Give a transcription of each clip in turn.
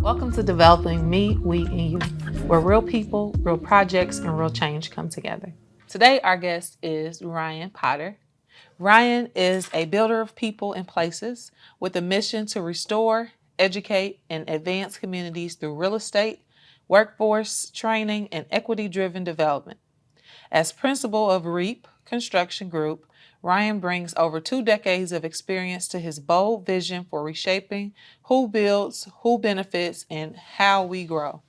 Welcome to Developing Me, We, and You, where real people, real projects, and real change come together. Today, our guest is Ryan Potter. Ryan is a builder of people and places with a mission to restore, educate, and advance communities through real estate, workforce training, and equity-driven development. As principal of REAP Construction Group, Ryan brings over 2 decades of experience to his bold vision for reshaping who builds, who benefits, and how we grow.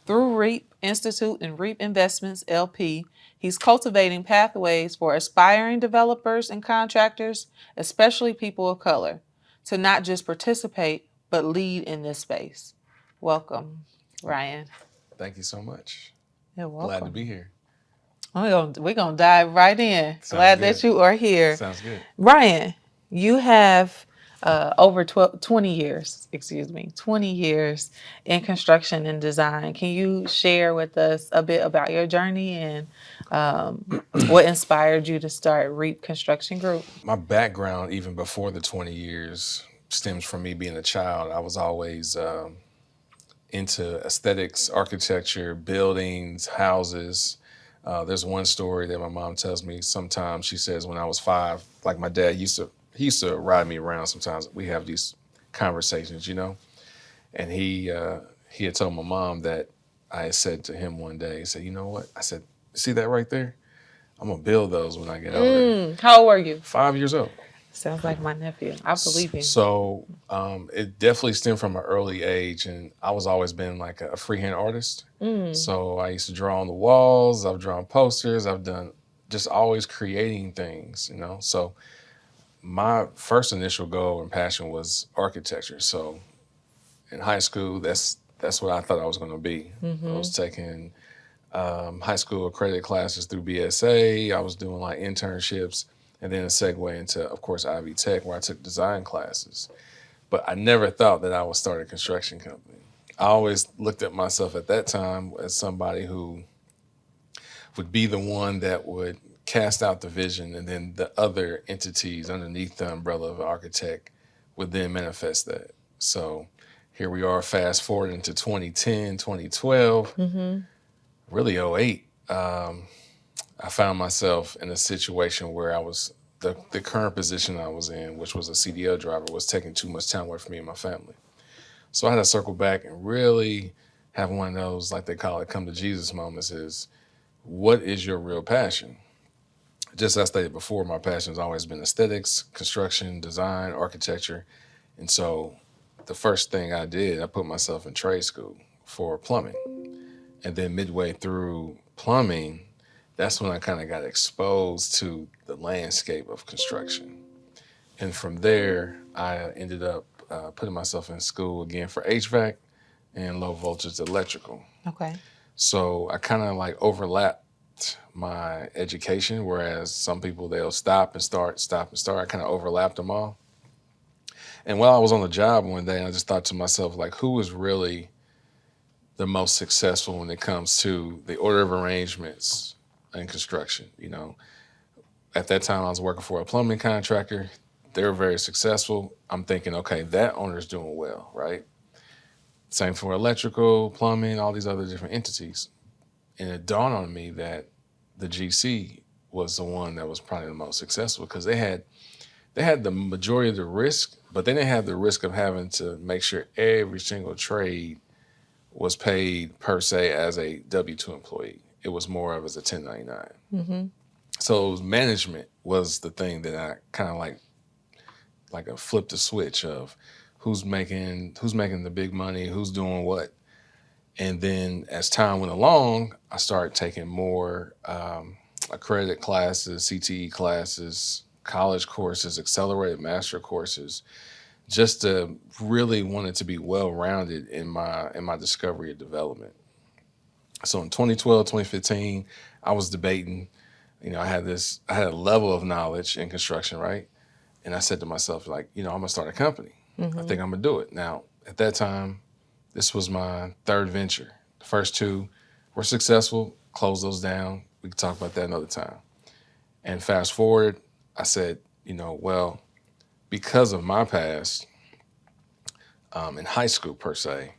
Through REAP Institute and REAP Investments LP, he's cultivating pathways for aspiring developers and contractors, especially people of color, to not just participate, but lead in this space. Welcome, Ryan. Thank you so much. You're welcome. Glad to be here. We're gonna dive right in. Sounds Glad good. that you are here. Sounds good. Ryan, you have over 20 years, 20 years in construction and design. Can you share with us a bit about your journey and what inspired you to start REAP Construction Group? My background, even before the 20 years, stems from me being a child. I was always into aesthetics, architecture, buildings, houses. There's one story that my mom tells me sometimes. She says when I was 5, like my dad he used to ride me around sometimes. We have these conversations, and he had told my mom that I had said to him one day, he said, you know what? I said, see that right there? I'm gonna build those when I get older. How old were you? 5 years old. Sounds like my nephew. I believe you. So it definitely stemmed from an early age, and I was always been like a freehand artist. So I used to draw on the walls. I've drawn posters. I've done just always creating things, So my first initial goal and passion was architecture. So in high school, that's what I thought I was going to be. I was taking high school accredited classes through BSA. I was doing like internships. And then a segue into, of course, Ivey Tech, where I took design classes. But I never thought that I would start a construction company. I always looked at myself at that time as somebody who would be the one that would cast out the vision, and then the other entities underneath the umbrella of an architect would then manifest that. So here we are, fast forward into 2010, 2012, really 08. I found myself in a situation where I was, the current position I was in, which was a CDO driver, was taking too much time away from me and my family. So I had to circle back and really have one of those, like they call it, come to Jesus moments is, what is your real passion? Just as I stated before, my passion has always been aesthetics, construction, design, architecture. And so the first thing I did, I put myself in trade school for plumbing. And then midway through plumbing, that's when I kind of got exposed to the landscape of construction. And from there, I ended up putting myself in school again for HVAC and low voltage electrical. Okay. So I kind of like overlapped my education, whereas some people, they'll stop and start. I kind of overlapped them all. And while I was on the job one day, I just thought to myself, like, who is really the most successful when it comes to the order of arrangements in construction? At that time I was working for a plumbing contractor. They were very successful. I'm thinking, okay, that owner's doing well, right? Same for electrical, plumbing, all these other different entities. And it dawned on me that the GC was the one that was probably the most successful, because they had the majority of the risk, but they didn't have the risk of having to make sure every single trade was paid per se as a W-2 employee. It was more of as a 1099. So management was the thing that I kind of like a flip the switch of who's making the big money, who's doing what. And then as time went along, I started taking more accredited classes, CTE classes, college courses, accelerated master courses, just to really want it to be well-rounded in my discovery and development. So in 2012, 2015, I was debating, I had a level of knowledge in construction, right? And I said to myself, like, I'm gonna start a company. I think I'm gonna do it. Now, at that time, this was my third venture. The first 2 were successful, closed those down. We can talk about that another time. And fast forward, I said, well, because of my past in high school per se,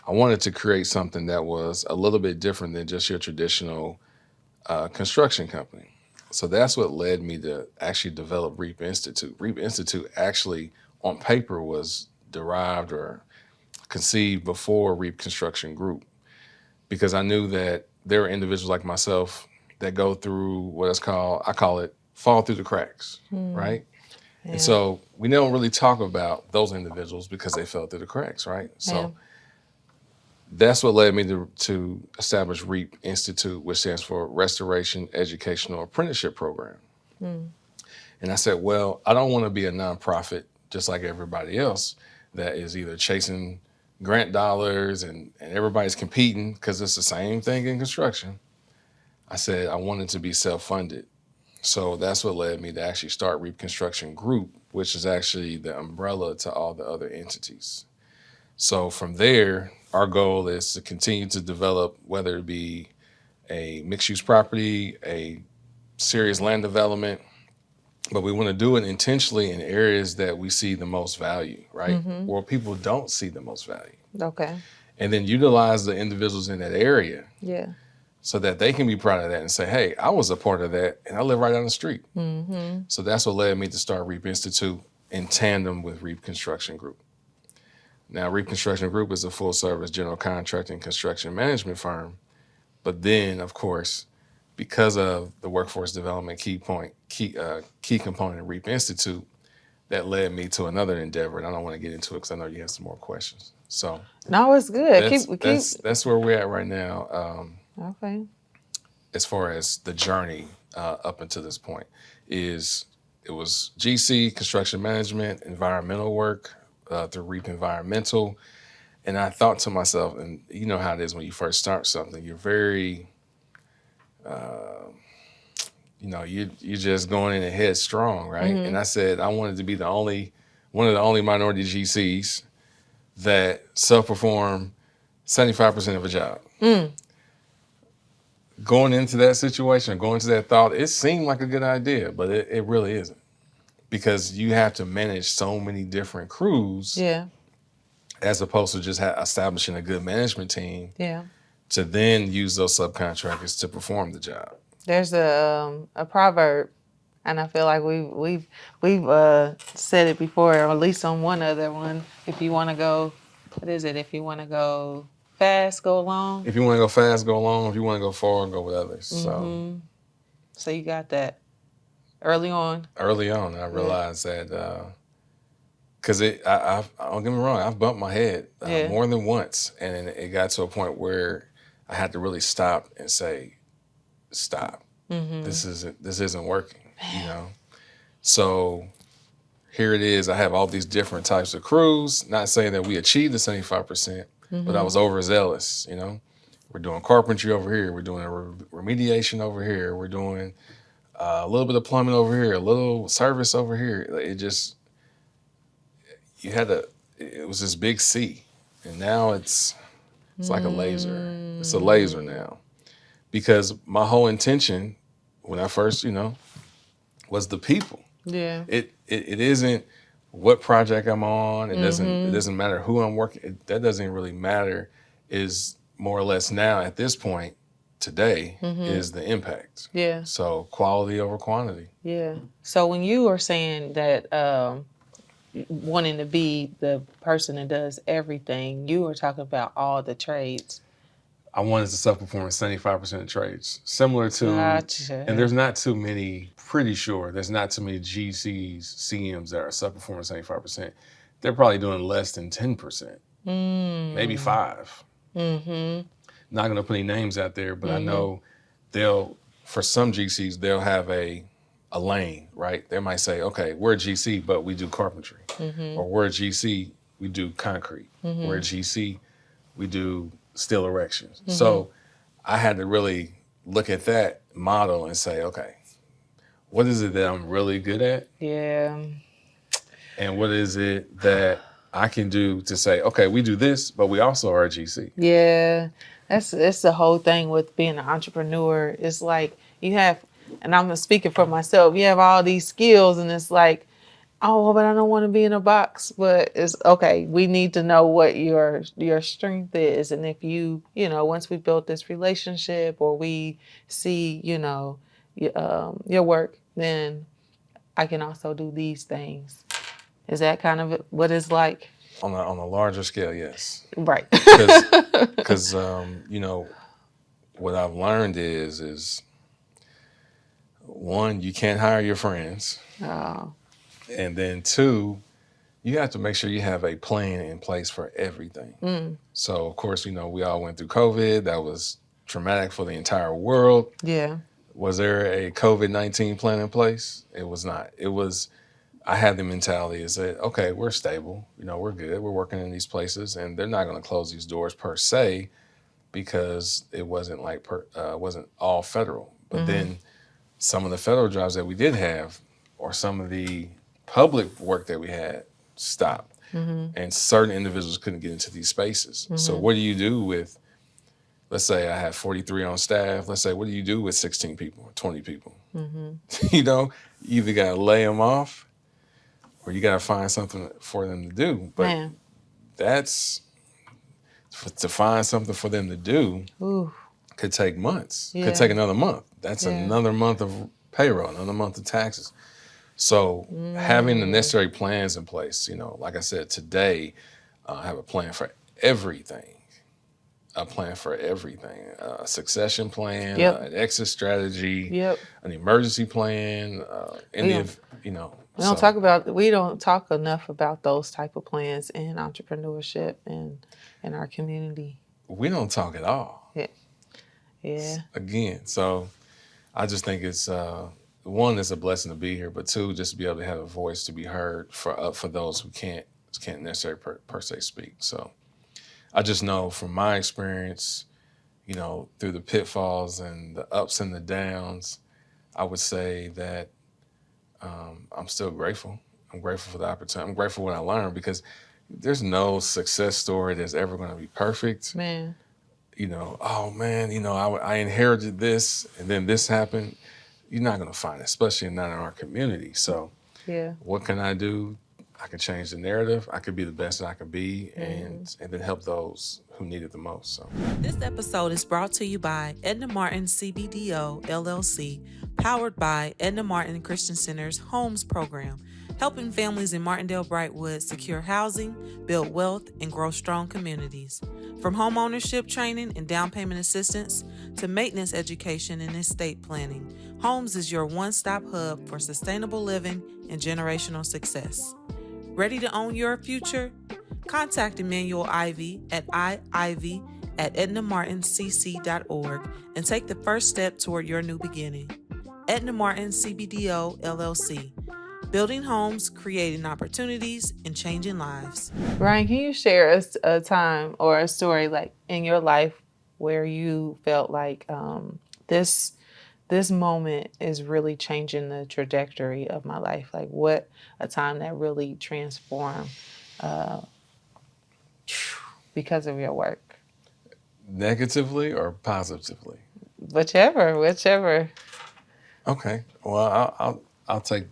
I wanted to create something that was a little bit different than just your traditional construction company. So that's what led me to actually develop REAP Institute. REAP Institute actually, on paper, was derived or conceived before REAP Construction Group, because I knew that there are individuals like myself that go through what is called, I call it, fall through the cracks, right? Yeah. And so we don't really talk about those individuals because they fell through the cracks, right? So that's what led me to establish REAP Institute, which stands for Restoration Educational Apprenticeship Program. And I said, well, I don't want to be a nonprofit just like everybody else that is either chasing grant dollars and everybody's competing, because it's the same thing in construction. I said I wanted to be self-funded. So that's what led me to actually start REAP Construction Group, which is actually the umbrella to all the other entities. So from there, our goal is to continue to develop, whether it be a mixed-use property, a serious land development, but we want to do it intentionally in areas that we see the most value, right? Where people don't see the most value. Okay. And then utilize the individuals in that area Yeah. so that they can be proud of that and say, hey, I was a part of that and I live right down the street. So that's what led me to start REAP Institute in tandem with REAP Construction Group. Now, REAP Construction Group is a full-service general contracting construction management firm. But then, of course, because of the workforce development key component of REAP Institute, that led me to another endeavor. And I don't want to get into it because I know you have some more questions. So No, it's good. That's where we're at right now. Okay. As far as the journey up until this point, it was GC, construction management, environmental work through REAP Environmental. And I thought to myself, and you know how it is when you first start something, you're very, you're just going in headstrong, right? And I said I wanted to be one of the only minority GCs that self-perform 75% of a job. Going into that situation, going into that thought, it seemed like a good idea, but it really isn't, because you have to manage so many different crews. Yeah. As opposed to just establishing a good management team. Yeah. To then use those subcontractors to perform the job. There's a proverb, and I feel like we've said it before, or at least on one other one. If you want to go, what is it? If you want to go fast, go along. If you want to go fast, go along. If you want to go far, go with others. So you got that early on. Early on, I realized that because I don't get me wrong, I've bumped my head more than once, and it got to a point where I had to really stop and say, stop. This isn't working, you know? So here it is. I have all these different types of crews, not saying that we achieved the 75%, but I was overzealous, you know? We're doing carpentry over here. We're doing a remediation over here. We're doing a little bit of plumbing over here, a little service over here. It was this big C, and now it's like a laser. It's a laser now, because my whole intention when I first, was the people. Yeah. It isn't what project I'm on. It doesn't matter who I'm working. That doesn't really matter. Is more or less now at this point today is the impact. Yeah. So quality over quantity. Yeah. So when you were saying that wanting to be the person that does everything, you were talking about all the trades. I wanted to self-perform 75% of trades, similar to, and there's not too many, pretty sure, there's not too many GCs, CMs that are self-performing 75%. They're probably doing less than 10%, maybe 5. Not going to put any names out there, but I know for some GCs, they'll have a lane, right? They might say, okay, we're a GC, but we do carpentry. Or we're a GC, we do concrete. We're a GC, we do steel erections. So I had to really look at that model and say, okay, what is it that I'm really good at? Yeah. And what is it that I can do to say, okay, we do this, but we also are a GC. Yeah. That's the whole thing with being an entrepreneur. It's like you have, and I'm speaking for myself, you have all these skills, and it's like Oh, well, but I don't want to be in a box. But it's okay. We need to know what your strength is, and if once we build this relationship, or we see, your work, then I can also do these things. Is that kind of what it's like? On a larger scale, yes. Right. Because what I've learned is one, you can't hire your friends, Oh, and then two, you have to make sure you have a plan in place for everything. So of course, we all went through COVID. That was traumatic for the entire world. yeah. Was there a COVID-19 plan in place? It was not. It was, I had the mentality is that, okay, we're stable, we're good, we're working in these places, and they're not going to close these doors per se, because it wasn't wasn't all federal. But then some of the federal jobs that we did have, or some of the public work that we had, stopped. And certain individuals couldn't get into these spaces. So what do you do with, let's say I have 43 on staff. Let's say, what do you do with 16 people or 20 people? You either got to lay them off, or you got to find something for them to do. But Man. that's, to find something for them to do, Ooh. could take months. Yeah. Could take another month. That's Yeah. another month of payroll, another month of taxes. So having the necessary plans in place, like I said, today, I have a plan for everything. A plan for everything. A succession plan, Yep. an exit strategy, Yep. an emergency plan, We don't talk enough about those type of plans in entrepreneurship and in our community. We don't talk at all. Yeah. Again, so I just think it's one, it's a blessing to be here, but two, just to be able to have a voice to be heard for those who can't necessarily per se speak. So I just know from my experience, through the pitfalls and the ups and the downs, I would say that I'm still grateful. I'm grateful for the opportunity. I'm grateful for what I learned, because there's no success story that's ever going to be perfect. Man. Oh man, I inherited this and then this happened. You're not going to find it, especially not in our community. So Yeah. what can I do? I can change the narrative. I could be the best that I could be, and then help those who need it the most. So this episode is brought to you by Edna Martin CBDO LLC, powered by Edna Martin Christian Center's Homes Program, helping families in Martindale Brightwood secure housing, build wealth, and grow strong communities. From home ownership training and down payment assistance to maintenance education and estate planning, Homes is your one-stop hub for sustainable living and generational success. Ready to own your future? Contact Immanuel Ivey at iivy@ednamartincc.org and take the first step toward your new beginning. Edna Martin CBDO LLC. Building homes, creating opportunities, and changing lives. Ryan, can you share a time or a story like in your life where you felt like this moment is really changing the trajectory of my life? Like a time that really transformed because of your work. Negatively or positively? Whichever. Okay. Well, I'll take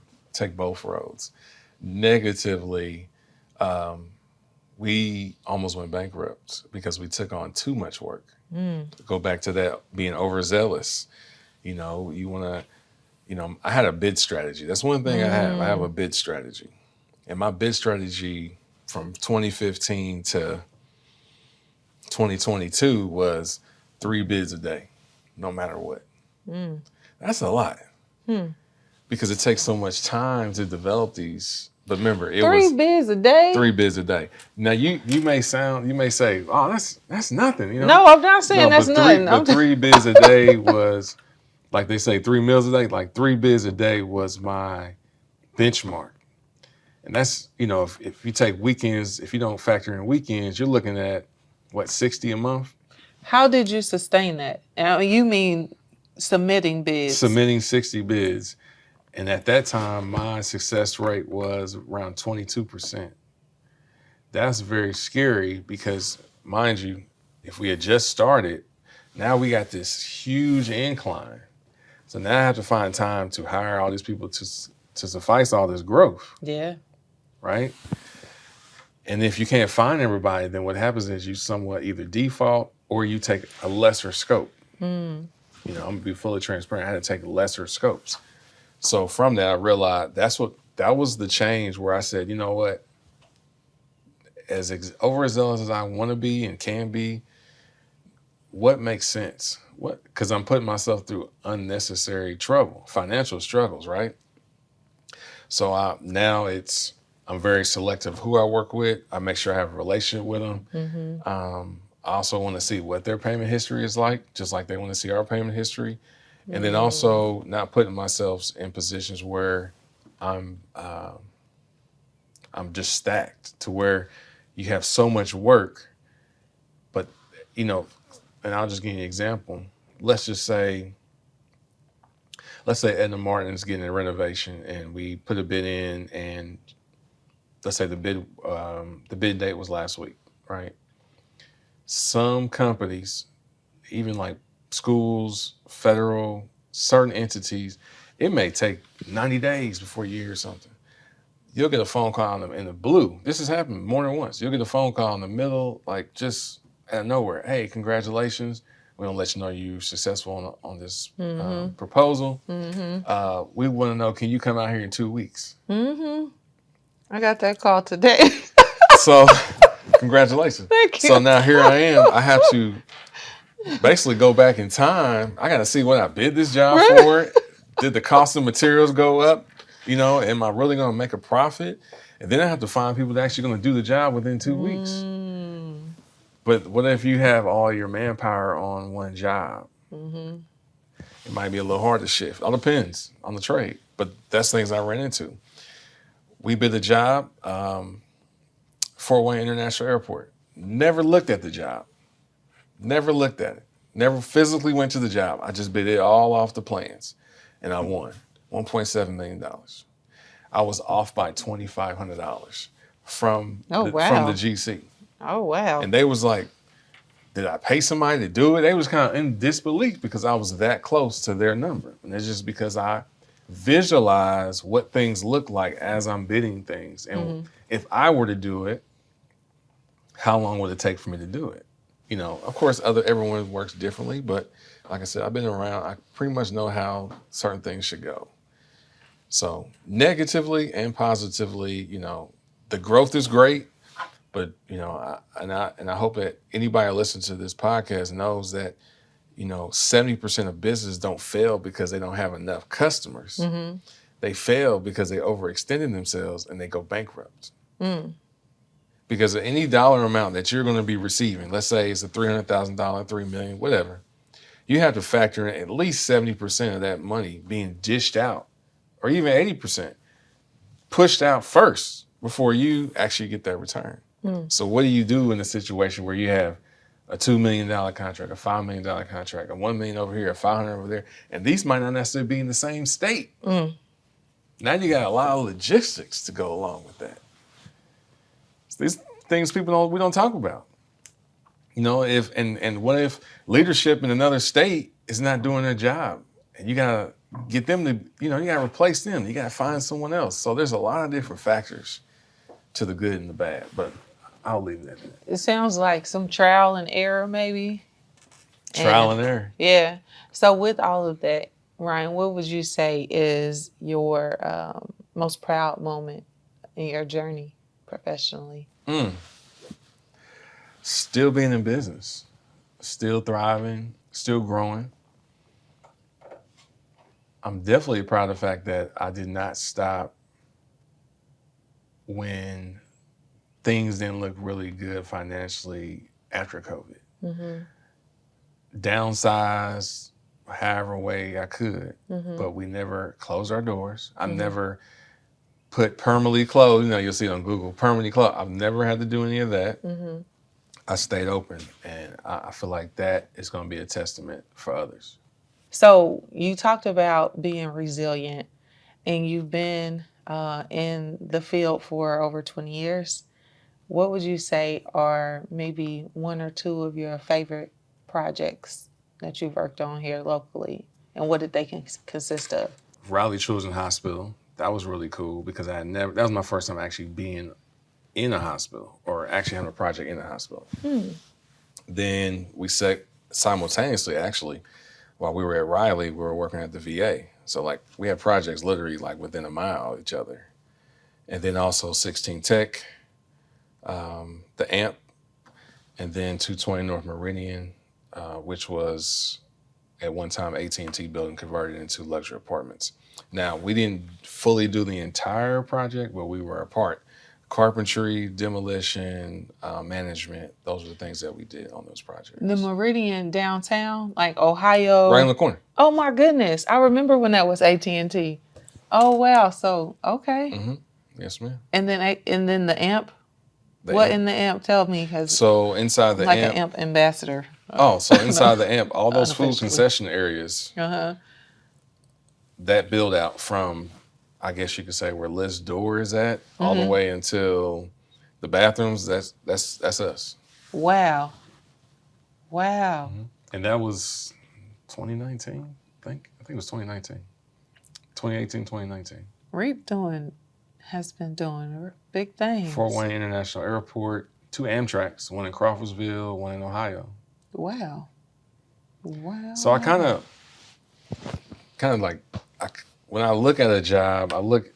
both roads. Negatively, we almost went bankrupt because we took on too much work. Go back to that being overzealous. You want to, I had a bid strategy. That's one thing I have. I have a bid strategy. And my bid strategy from 2015 to 2022 was 3 bids a day, no matter what. That's a lot. Because it takes so much time to develop these. But remember, it was 3 bids a day? 3 bids a day. Now you may say, oh, that's nothing. No, I'm not saying that's nothing. But 3 bids a day was, like they say, 3 meals a day. Like 3 bids a day was my benchmark. And that's, if you take weekends, if you don't factor in weekends, you're looking at, what, 60 a month? How did you sustain that? You mean submitting bids? Submitting 60 bids. And at that time, my success rate was around 22%. That's very scary because, mind you, if we had just started, now we got this huge incline. So now I have to find time to hire all these people to to suffice all this growth, Yeah. right? And if you can't find everybody, then what happens is you somewhat either default or you take a lesser scope. I'm gonna be fully transparent. I had to take lesser scopes. So from that, I realized that was the change where I said, you know what, as overzealous as I want to be and can be, what makes sense? Because I'm putting myself through unnecessary trouble, financial struggles, right? So I'm very selective who I work with. I make sure I have a relationship with them. I also want to see what their payment history is like, just like they want to see our payment history. And then also not putting myself in positions where I'm just stacked to where you have so much work, but and I'll just give you an example. Let's say Edna Martin's getting a renovation and we put a bid in, and let's say the bid date was last week, right? Some companies, even like schools, federal, certain entities, it may take 90 days before you hear something. You'll get a phone call in the blue. This has happened more than once. You'll get a phone call in the middle, like just out of nowhere. Hey, congratulations. We want to let you know you're successful on this proposal. We want to know, can you come out here in 2 weeks? I got that call today. So, congratulations. Thank you. So now here I am. I have to basically go back in time. I got to see what I bid this job for. Did the cost of materials go up? Am I really going to make a profit? And then I have to find people that actually going to do the job within 2 weeks. But what if you have all your manpower on one job? It might be a little hard to shift. All depends on the trade. But that's things I ran into. We bid a job, Fort Wayne International Airport. Never looked at the job. Never looked at it. Never physically went to the job. I just bid it all off the plans. And I won $1.7 million. I was off by $2,500 from the GC. Oh, wow. And they was like, did I pay somebody to do it? They was kind of in disbelief because I was that close to their number. And it's just because I visualize what things look like as I'm bidding things. And if I were to do it, how long would it take for me to do it? Of course, everyone works differently, but like I said, I've been around. I pretty much know how certain things should go. So negatively and positively, the growth is great, but I hope that anybody listens to this podcast knows that 70% of business don't fail because they don't have enough customers. They fail because they overextended themselves and they go bankrupt. Because of any dollar amount that you're going to be receiving, let's say it's a $300,000, $3 million, whatever, you have to factor in at least 70% of that money being dished out, or even 80% pushed out first before you actually get that return. So what do you do in a situation where you have a $2 million contract, a $5 million contract, a $1 million over here, a $500 over there, and these might not necessarily be in the same state? Now you got a lot of logistics to go along with that. So these things we don't talk about. What if leadership in another state is not doing their job, and you gotta get them to, you gotta replace them. You gotta find someone else. So there's a lot of different factors to the good and the bad, but I'll leave that there. It sounds like some trial and error, maybe. Trial and error. Yeah. So with all of that, Ryan, what would you say is your most proud moment in your journey professionally? Still being in business, still thriving, still growing. I'm definitely proud of the fact that I did not stop when things didn't look really good financially after COVID. Downsized however way I could, but we never closed our doors. I never put permanently closed. You'll see it on Google, permanently closed. I've never had to do any of that. I stayed open, and I feel like that is going to be a testament for others. So you talked about being resilient, and you've been in the field for over 20 years. What would you say are maybe one or two of your favorite projects that you've worked on here locally, and what did they consist of? Raleigh Children's Hospital, That was really cool because that was my first time actually being in a hospital or actually having a project in a hospital. Then we simultaneously, actually, while we were at Riley, we were working at the VA. So like we had projects literally like within a mile of each other. And then also 16 Tech, the AMP, and then 220 North Meridian, which was at one time AT&T building converted into luxury apartments. Now, we didn't fully do the entire project, but we were a part. Carpentry, demolition, management, those are the things that we did on those projects. The Meridian downtown, like Ohio. Right in the corner. Oh my goodness. I remember when that was AT&T. Oh wow. So, okay. Mm-hmm. Yes, ma'am. And then the AMP. What in the AMP? Tell me, because so inside the like AMP, an AMP ambassador. so inside the AMP, all those food concession areas, that build out from, I guess you could say, where Liz door is at, all the way until the bathrooms. That's us. Wow. Wow. And that was 2019. I think it was 2019. 2018, 2019. REAP has been doing big things. Fort Wayne International Airport, 2 Amtraks, one in Crawfordsville, one in Ohio. Wow. Wow. So I kind of like, when I look at a job,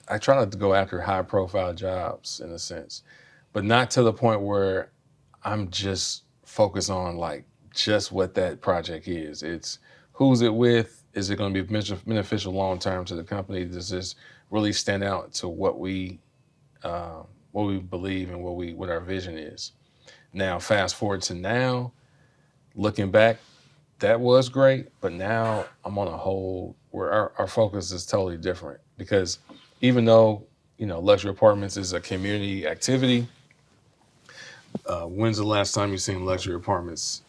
I try not to go after high profile jobs in a sense, but not to the point where I'm just focused on like just what that project is. It's who's it with? Is it going to be beneficial long term to the company? Does this really stand out to what we believe and what our vision is? Now, fast forward to now, looking back, that was great, but now I'm on a whole where our focus is totally different, because even though, luxury apartments is a community activity, when's the last time you've seen luxury apartments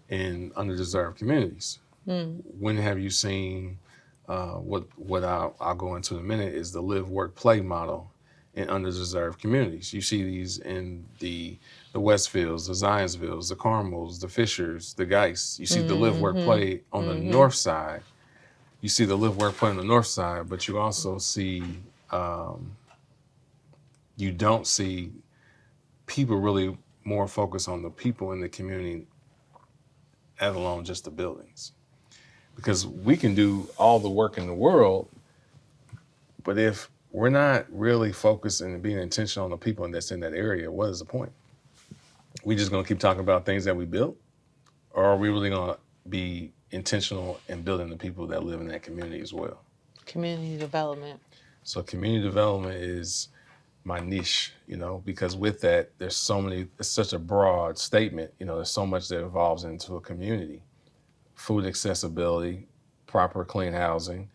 in underdeserved communities? When have you seen what I'll go into in a minute is the live, work, play model in underdeserved communities? You see these in the Westfields, the Zionsvilles, the Carmels, the Fishers, the Geists. You see the live, work, play on the north side. You see the live, work, play on the north side, but you also see, you don't see people really more focused on the people in the community, let alone just the buildings. Because we can do all the work in the world, but if we're not really focused and being intentional on the people that's in that area, what is the point? We just gonna keep talking about things that we built? Or are we really gonna be intentional in building the people that live in that community as well? Community development. So community development is my niche, because with that, it's such a broad statement, there's so much that evolves into a community. Food accessibility, proper clean housing,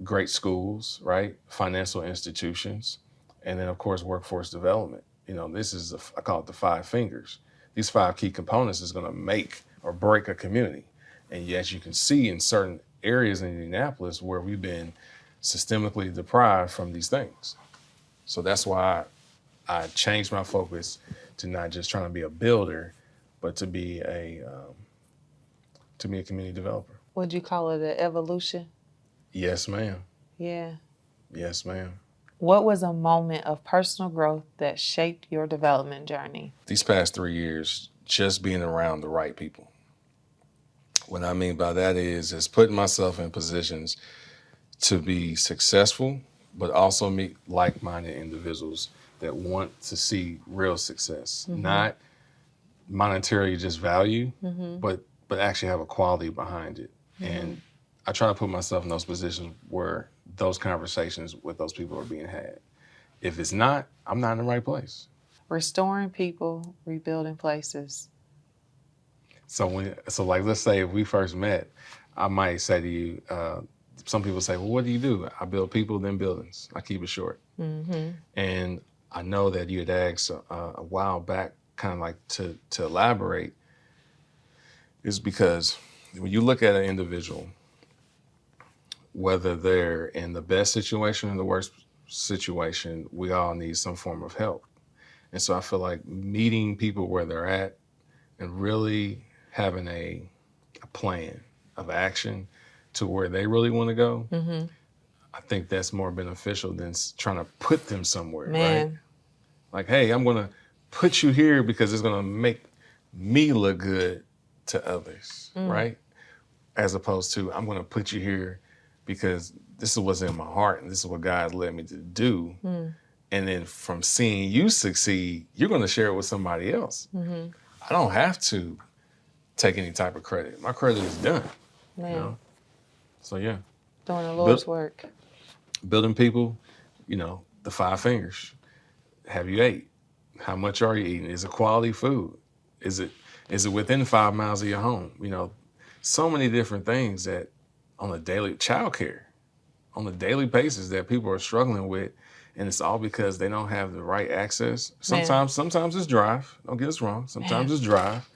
great schools, right? Financial institutions, and then of course, workforce development. This is, I call it the 5 fingers. These 5 key components is gonna make or break a community. And as you can see in certain areas in Indianapolis where we've been systemically deprived from these things. So that's why I changed my focus to not just trying to be a builder, but to be a community developer. Would you call it an evolution? Yes, ma'am. Yeah. Yes, ma'am. What was a moment of personal growth that shaped your development journey? These past 3 years, just being around the right people. What I mean by that is putting myself in positions to be successful, but also meet like-minded individuals that want to see real success, not monetarily just value, but actually have a quality behind it. And I try to put myself in those positions where those conversations with those people are being had. If it's not, I'm not in the right place. Restoring people, rebuilding places. So like, let's say if we first met, I might say to you, some people say, well, what do you do? I build people, then buildings. I keep it short. And I know that you had asked a while back, kind of like to elaborate, is because when you look at an individual, whether they're in the best situation or the worst situation, we all need some form of help. And so I feel like meeting people where they're at and really having a plan of action to where they really want to go, I think that's more beneficial than trying to put them somewhere, Man. right? Like, hey, I'm going to put you here because it's going to make me look good to others, right? As opposed to, I'm going to put you here because this is what's in my heart and this is what God led me to do. And then from seeing you succeed, you're going to share it with somebody else. I don't have to take any type of credit. My credit is done. Man. You know? So yeah. Doing the Lord's work. Building people, you know, the 5 fingers. Have you ate? How much are you eating? Is it quality food? Is it within 5 miles of your home? You know, so many different things that on a daily childcare, on a daily basis that people are struggling with, and it's all because they don't have the right access. Sometimes it's drive. Don't get us wrong. Sometimes it's drive,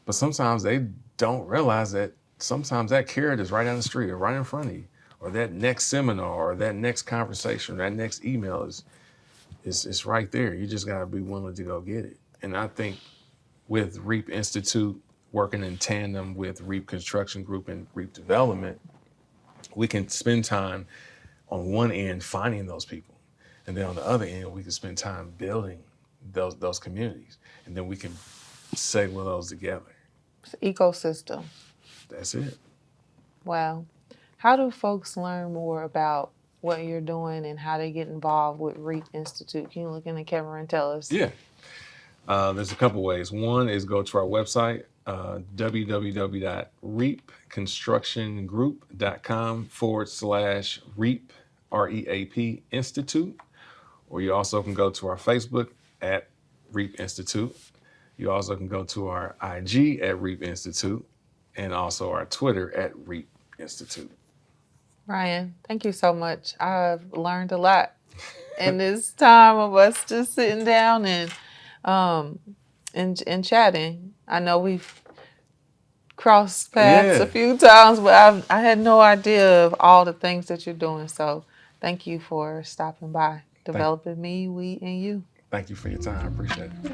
but sometimes they don't realize that sometimes that carrot is right down the street or right in front of you, or that next seminar or that next conversation, or that next email is right there. You just got to be willing to go get it. And I think with REAP Institute, working in tandem with REAP Construction Group and REAP Development, we can spend time on one end finding those people. And then on the other end, we can spend time building those communities. And then we can segue those together. It's an ecosystem. That's it. Wow. How do folks learn more about what you're doing and how they get involved with REAP Institute? Can you look in the camera and tell us? Yeah. There's a couple ways. One is go to our website, www.reapconstructiongroup.com/REAP, REAP Institute. Or you also can go to our Facebook at REAP Institute. You also can go to our IG at REAP Institute and also our Twitter at REAP Institute. Ryan, thank you so much. I've learned a lot in this time of us just sitting down and chatting. I know we've crossed paths a few times, but I had no idea of all the things that you're doing. So thank you for stopping by, developing me, we, and you. Thank you for your time. I appreciate it.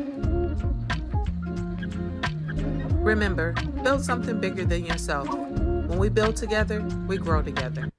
Remember, build something bigger than yourself. When we build together, we grow together.